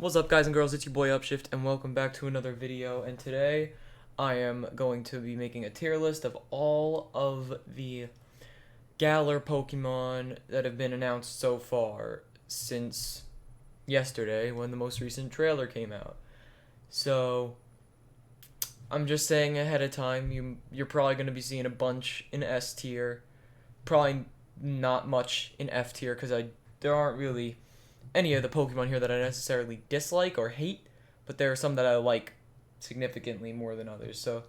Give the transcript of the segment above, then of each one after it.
What's up, guys and girls, it's your boy Upshift and welcome back to another video. And today I am going to be making a tier list of all of the Galar Pokemon that have been announced so far since yesterday when the most recent trailer came out. So I'm just saying ahead of time, you're probably going to be seeing a bunch in S tier, probably not much in F tier because there aren't really any of the Pokemon here that I necessarily dislike or hate, but there are some that I like significantly more than others. So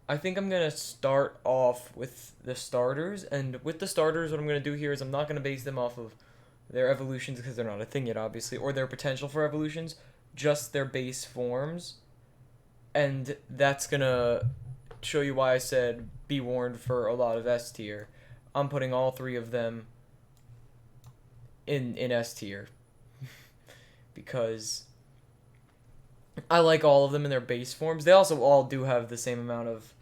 I think I'm going to start off with the starters, and with the starters, what I'm going to do here is I'm not going to base them off of their evolutions because they're not a thing yet, obviously, or their potential for evolutions, just their base forms, and that's going to show you why I said be warned for a lot of S tier. I'm putting all three of them in S tier because I like all of them in their base forms. They also all do have the same amount of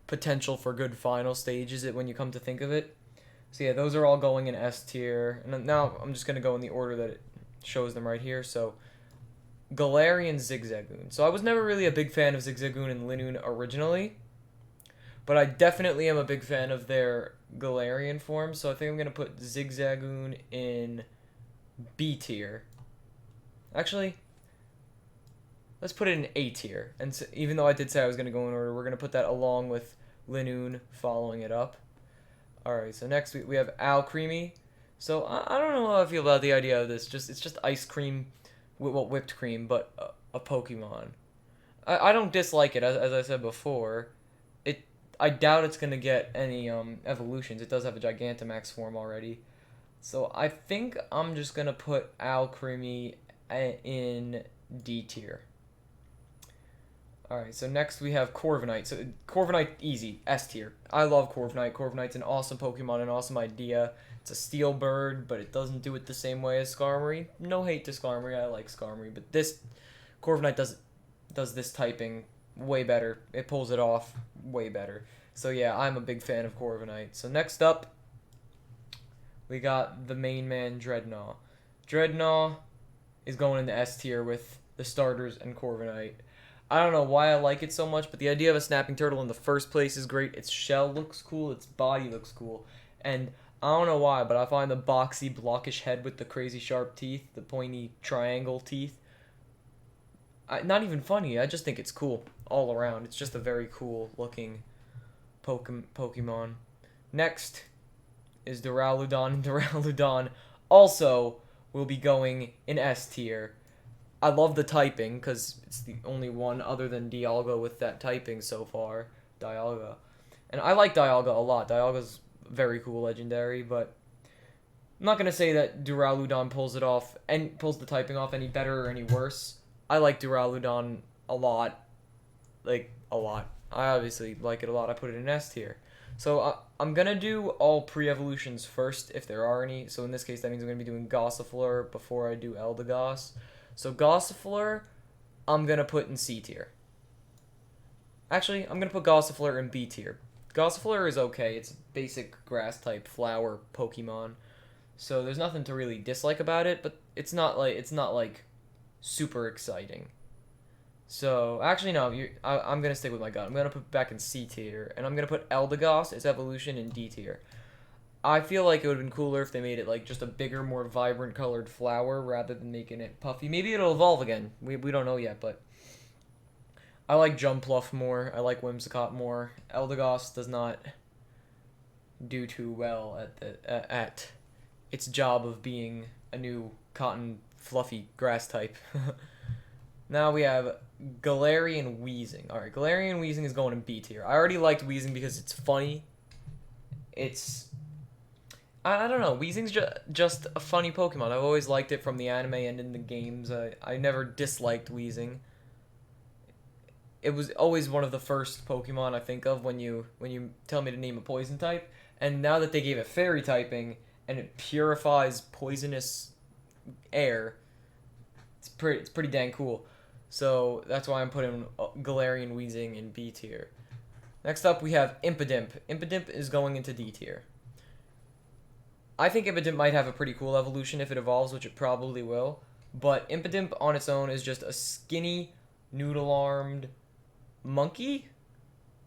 potential for good final stages when you come to think of it. So yeah, those are all going in S tier. And now I'm just going to go in the order that it shows them right here. So Galarian Zigzagoon. So I was never really a big fan of Zigzagoon and Linoon originally, but I definitely am a big fan of their Galarian form. So I think I'm going to put Zigzagoon in B tier. Actually, let's put it in A tier. And so, even though I did say I was going to go in order, we're going to put that along with Linoon following it up. Alright, so next we have Alcremie. So I don't know how I feel about the idea of this. It's just ice cream, whipped cream, but a Pokemon. I don't dislike it, as I said before. I doubt it's going to get any evolutions. It does have a Gigantamax form already. So I think I'm just going to put Alcremie in D tier. Alright, so next we have Corviknight. So Corviknight, easy, S tier. I love Corviknight. Corviknight's an awesome Pokemon, an awesome idea. It's a steel bird, but it doesn't do it the same way as Skarmory. No hate to Skarmory, I like Skarmory, but this Corviknight does this typing way better. It pulls it off way better. So yeah, I'm a big fan of Corviknight. So next up, we got the main man, Dreadnought. Dreadnought is going into S tier with the starters and Corviknight. I don't know why I like it so much, but the idea of a snapping turtle in the first place is great. Its shell looks cool, its body looks cool, and I don't know why, but I find the boxy, blockish head with the crazy sharp teeth, the pointy triangle teeth, not even funny. I just think it's cool all around. It's just a very cool looking Pokemon. Next is Duraludon, and Duraludon also will be going in S tier. I love the typing because it's the only one other than Dialga with that typing so far, Dialga. And I like Dialga a lot. Dialga's very cool legendary, but I'm not going to say that Duraludon pulls it off and pulls the typing off any better or any worse. I like Duraludon a lot. Like, a lot. I obviously like it a lot. I put it in S tier. So I'm going to do all pre-evolutions first, if there are any. So in this case, that means I'm going to be doing Gossifleur before I do Eldegoss. So Gossifleur, I'm going to put in C tier. Actually, I'm going to put Gossifleur in B tier. Gossifleur is okay. It's a basic grass-type flower Pokemon. So there's nothing to really dislike about it, but it's not like super exciting. So, actually, no, I'm going to stick with my gut. I'm going to put it back in C tier, and I'm going to put Eldegoss, its evolution, in D tier. I feel like it would have been cooler if they made it like just a bigger, more vibrant colored flower rather than making it puffy. Maybe it'll evolve again. We don't know yet, but I like Jumpluff more. I like Whimsicott more. Eldegoss does not do too well at its job of being a new cotton fluffy grass type. Now we have Galarian Weezing. Alright, Galarian Weezing is going in B tier. I already liked Weezing because it's funny. I don't know. Weezing's just a funny Pokemon. I've always liked it from the anime and in the games. I never disliked Weezing. It was always one of the first Pokemon I think of when you tell me to name a poison type. And now that they gave it fairy typing and it purifies poisonous air, it's pretty dang cool. So that's why I'm putting Galarian Weezing in B tier. Next up we have Impidimp. Impidimp is going into D tier. I think Impidimp might have a pretty cool evolution if it evolves, which it probably will. But Impidimp on its own is just a skinny, noodle-armed monkey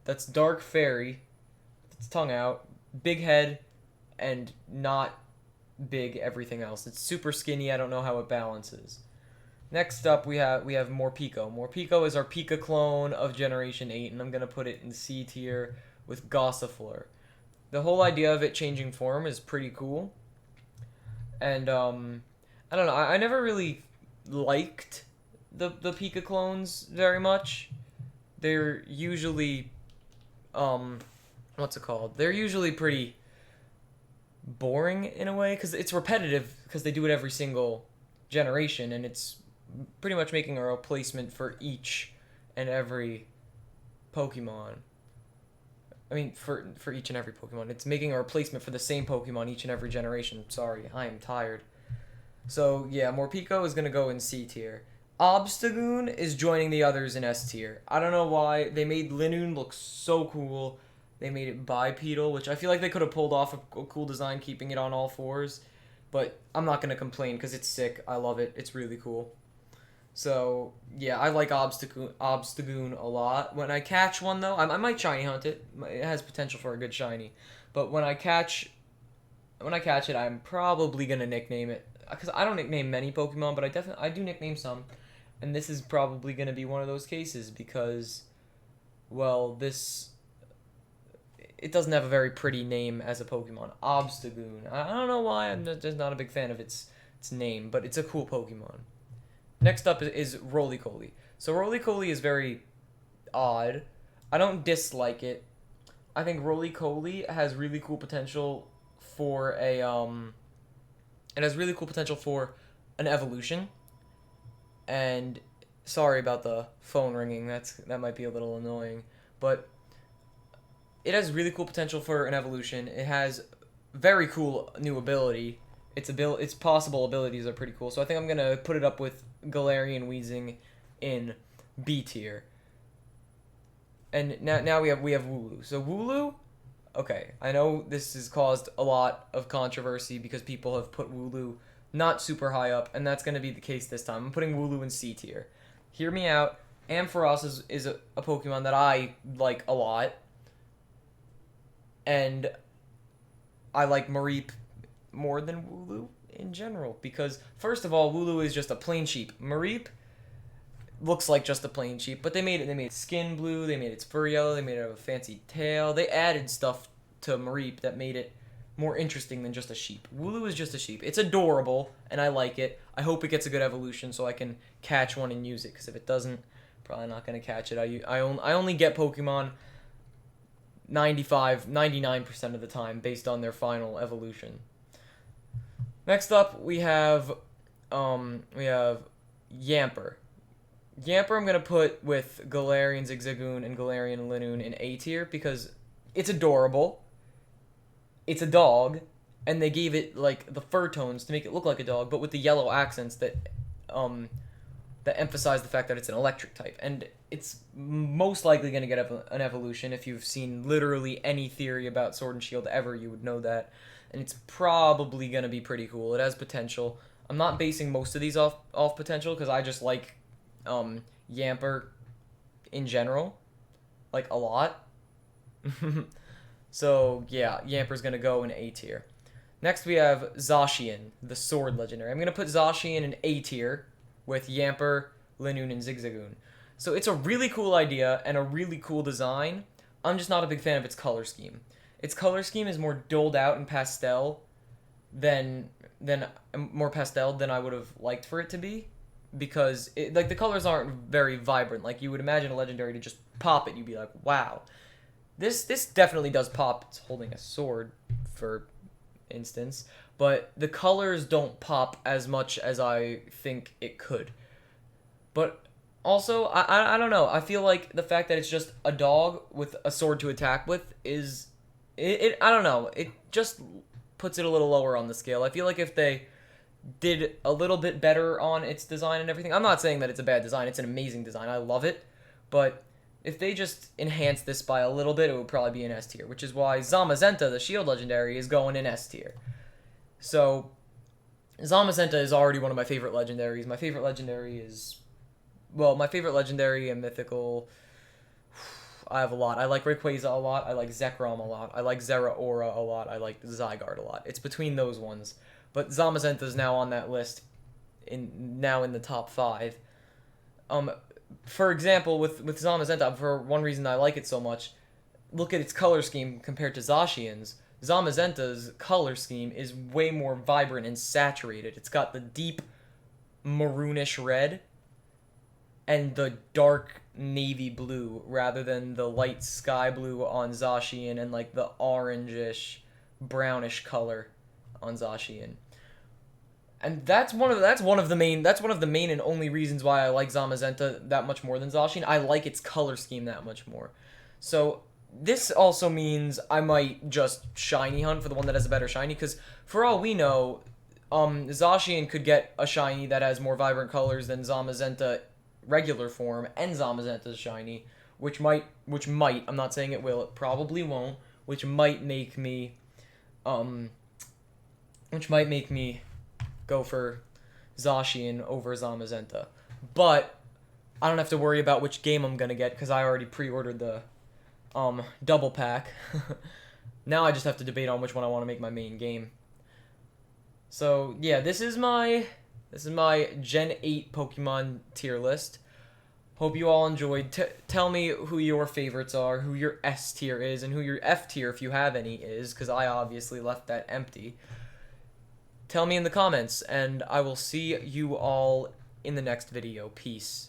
that's dark fairy, with its tongue out, big head, and not big everything else. It's super skinny. I don't know how it balances. Next up, we have Morpeko. Morpeko is our Pika clone of Generation 8, and I'm going to put it in C tier with Gossifleur. The whole idea of it changing form is pretty cool. And, I don't know, I never really liked the Pika clones very much. They're usually, what's it called? They're usually pretty boring in a way, because it's repetitive, because they do it every single generation, and it's pretty much making a replacement for each and every Pokemon. I mean, for each and every Pokemon. It's making a replacement for the same Pokemon each and every generation. Sorry, I am tired. So, yeah, Morpeko is going to go in C tier. Obstagoon is joining the others in S tier. I don't know why. They made Linoon look so cool. They made it bipedal, which I feel like they could have pulled off a cool design keeping it on all fours. But I'm not going to complain because it's sick. I love it. It's really cool. So, yeah, I like Obstagoon a lot. When I catch one, though, I might shiny hunt it. It has potential for a good shiny. But when I catch it, I'm probably going to nickname it. Because I don't nickname many Pokemon, but I do nickname some. And this is probably going to be one of those cases because, well, it doesn't have a very pretty name as a Pokemon. Obstagoon. I don't know why. I'm just not a big fan of its name, but it's a cool Pokemon. Next up is Roly-Coly. So Roly-Coly is very odd. I don't dislike it. I think Roly-Coly has really cool potential for it has really cool potential for an evolution. And sorry about the phone ringing. That might be a little annoying, but it has really cool potential for an evolution. It has very cool new ability. Its possible abilities are pretty cool. So I think I'm gonna put it up with Galarian Weezing in B tier. And now we have Wooloo. So Wooloo, okay, I know this has caused a lot of controversy because people have put Wooloo not super high up, and that's gonna be the case this time. I'm putting Wooloo in C tier. Hear me out. Ampharos is a Pokemon that I like a lot, and I like Mareep more than Wooloo in general because, first of all, Wooloo is just a plain sheep. Mareep looks like just a plain sheep, but they made its skin blue, they made its fur yellow, they made it have a fancy tail. They added stuff to Mareep that made it more interesting than just a sheep. Wooloo is just a sheep. It's adorable, and I like it. I hope it gets a good evolution so I can catch one and use it, because if it doesn't, probably not going to catch it. I only get Pokemon 99% of the time based on their final evolution. Next up, we have Yamper. Yamper I'm going to put with Galarian Zigzagoon and Galarian Linoon in A tier because it's adorable. It's a dog, and they gave it like the fur tones to make it look like a dog, but with the yellow accents that emphasize the fact that it's an electric type. And it's most likely going to get an evolution. If you've seen literally any theory about Sword and Shield ever, you would know that. And it's probably going to be pretty cool. It has potential. I'm not basing most of these off potential because I just like Yamper in general. Like, a lot. So, yeah, Yamper's going to go in A tier. Next, we have Zacian, the Sword Legendary. I'm going to put Zacian in A tier with Yamper, Linoon, and Zigzagoon. So it's a really cool idea and a really cool design. I'm just not a big fan of its color scheme. Its color scheme is more doled out and pastel than I would have liked for it to be, because the colors aren't very vibrant. Like, you would imagine a legendary to just pop it, you'd be like, wow. This definitely does pop. It's holding a sword, for instance, but the colors don't pop as much as I think it could. But also, I don't know. I feel like the fact that it's just a dog with a sword to attack with is I don't know. It just puts it a little lower on the scale. I feel like if they did a little bit better on its design and everything, I'm not saying that it's a bad design. It's an amazing design. I love it. But if they just enhanced this by a little bit, it would probably be an S tier, which is why Zamazenta, the Shield Legendary, is going in S tier. So, Zamazenta is already one of my favorite legendaries. My favorite legendary is, well, my favorite legendary and mythical, I have a lot. I like Rayquaza a lot. I like Zekrom a lot. I like Zeraora a lot. I like Zygarde a lot. It's between those ones. But Zamazenta is now on that list, now in the top 5. For example, with Zamazenta, for one reason I like it so much, look at its color scheme compared to Zacian's. Zamazenta's color scheme is way more vibrant and saturated. It's got the deep maroonish red and the dark navy blue rather than the light sky blue on Zacian and like the orangish brownish color on Zacian. And that's one of the main and only reasons why I like Zamazenta that much more than Zacian. I like its color scheme that much more. So this also means I might just shiny hunt for the one that has a better shiny, because for all we know, Zacian could get a shiny that has more vibrant colors than Zamazenta regular form and Zamazenta's shiny, which might, I'm not saying it will, it probably won't, which might make me go for Zacian over Zamazenta. But I don't have to worry about which game I'm gonna get because I already pre-ordered the double pack. Now I just have to debate on which one I want to make my main game. So yeah, this is my Gen 8 Pokemon tier list. Hope you all enjoyed. Tell me who your favorites are, who your S tier is, and who your F tier, if you have any, is, because I obviously left that empty. Tell me in the comments, and I will see you all in the next video. Peace.